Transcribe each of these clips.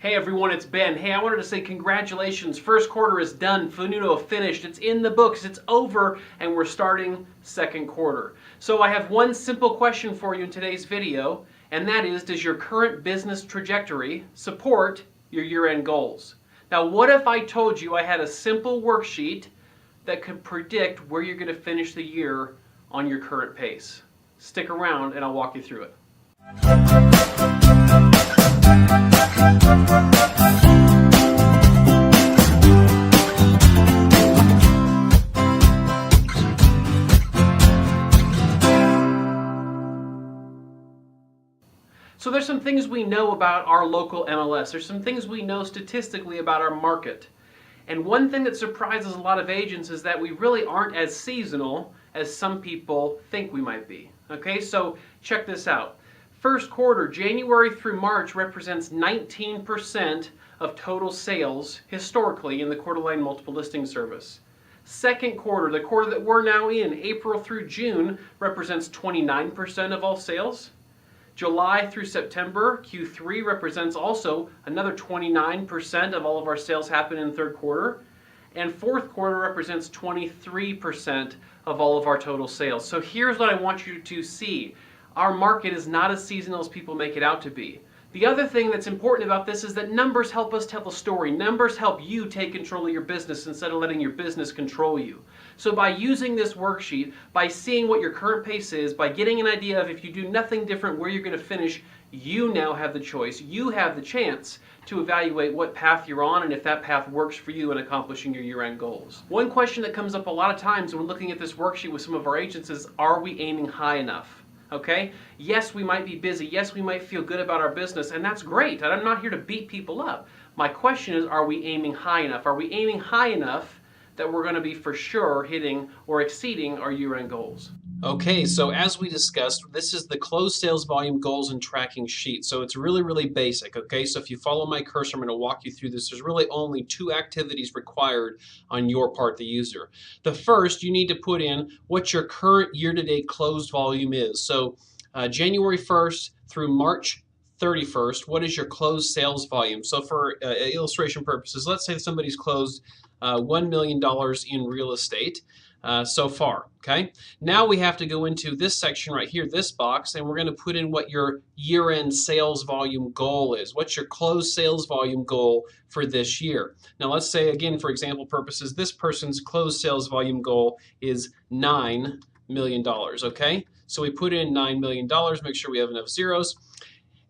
Hey everyone, it's Ben. Hey, I wanted to say congratulations. First quarter is done. Funuto finished. It's in the books. It's over, and we're starting second quarter. So I have one simple question for you in today's video, and that is, does your current business trajectory support your year-end goals? Now, what if I told you I had a simple worksheet that could predict where you're going to finish the year on your current pace? Stick around and I'll walk you through it. So there's some things we know about our local MLS. There's some things we know statistically about our market. And one thing that surprises a lot of agents is that we really aren't as seasonal as some people think we might be. Okay, so check this out. First quarter, January through March, represents 19% of total sales historically in the Coeur d'Alene multiple listing service. Second quarter, the quarter that we're now in, April through June, represents 29% of all sales. July through September, Q3, represents also another 29% of all of our sales happen in third quarter. And fourth quarter represents 23% of all of our total sales. So here's what I want you to see. Our market is not as seasonal as people make it out to be. The other thing that's important about this is that numbers help us tell a story. Numbers help you take control of your business instead of letting your business control you. So by using this worksheet, by seeing what your current pace is, by getting an idea of if you do nothing different where you're going to finish, you now have the choice. You have the chance to evaluate what path you're on and if that path works for you in accomplishing your year-end goals. One question that comes up a lot of times when looking at this worksheet with some of our agents is, are we aiming high enough? Okay? Yes, we might be busy. Yes, we might feel good about our business, and that's great. And I'm not here to beat people up. My question is, are we aiming high enough? Are we aiming high enough that we're going to be for sure hitting or exceeding our year-end goals? Okay, so as we discussed, this is the closed sales volume goals and tracking sheet. So it's really basic, okay? So if you follow my cursor, I'm going to walk you through this. There's really only two activities required on your part, the user. The first, you need to put in what your current year-to-date closed volume is. So January 1st through March 31st, what is your closed sales volume? So for illustration purposes, let's say somebody's closed $1 million in real estate so far, okay? Now we have to go into this section right here, this box, and we're going to put in what your year-end sales volume goal is. What's your closed sales volume goal for this year? Now let's say, again, for example purposes, this person's closed sales volume goal is $9 million, okay? So we put in $9 million, make sure we have enough zeros,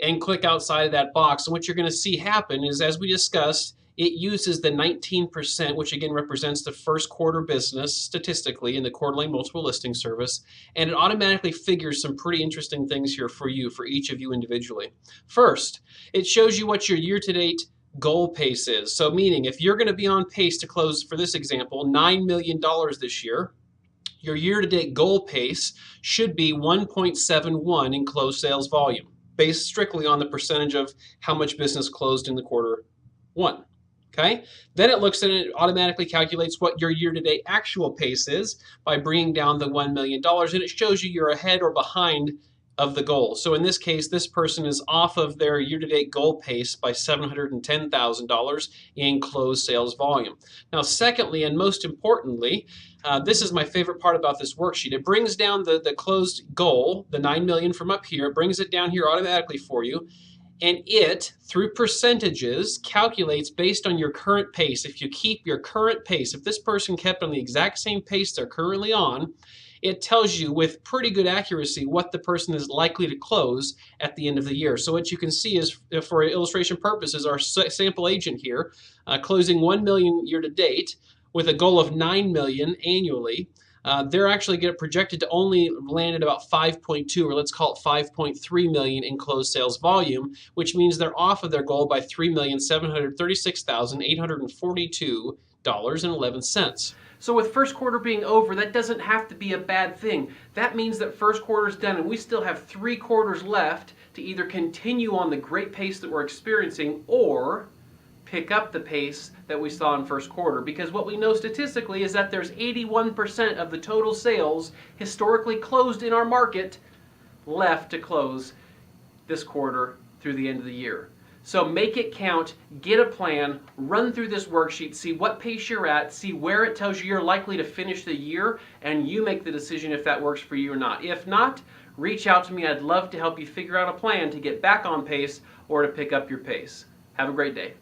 and click outside of that box. And what you're going to see happen is, as we discussed, it uses the 19%, which again represents the first quarter business statistically in the Coeur d'Alene multiple listing service, and it automatically figures some pretty interesting things here for you, for each of you individually. First, it shows you what your year-to-date goal pace is. So meaning, if you're going to be on pace to close, for this example, $9 million this year, your year-to-date goal pace should be 1.71 in closed sales volume, based strictly on the percentage of how much business closed in the quarter one. Okay, then it looks at it, automatically calculates what your year-to-date actual pace is by bringing down the $1 million, and it shows you you're ahead or behind of the goal. So in this case, this person is off of their year-to-date goal pace by $710,000 in closed sales volume. Now, secondly, and most importantly, this is my favorite part about this worksheet. It brings down the closed goal, the $9 million from up here, it brings it down here automatically for you. And it, through percentages, calculates based on your current pace. If you keep your current pace, if this person kept on the exact same pace they're currently on, it tells you with pretty good accuracy what the person is likely to close at the end of the year. So what you can see is, for illustration purposes, our sample agent here, closing $1 million year to date with a goal of $9 million annually, they're actually projected to only land at about 5.2, or let's call it 5.3 million in closed sales volume, which means they're off of their goal by $3,736,842.11. So with first quarter being over, that doesn't have to be a bad thing. That means that first quarter's done and we still have 3 quarters left to either continue on the great pace that we're experiencing or pick up the pace that we saw in first quarter, because what we know statistically is that there's 81% of the total sales historically closed in our market left to close this quarter through the end of the year. So make it count, get a plan, run through this worksheet, see what pace you're at, see where it tells you you're likely to finish the year, and you make the decision if that works for you or not. If not, reach out to me. I'd love to help you figure out a plan to get back on pace or to pick up your pace. Have a great day.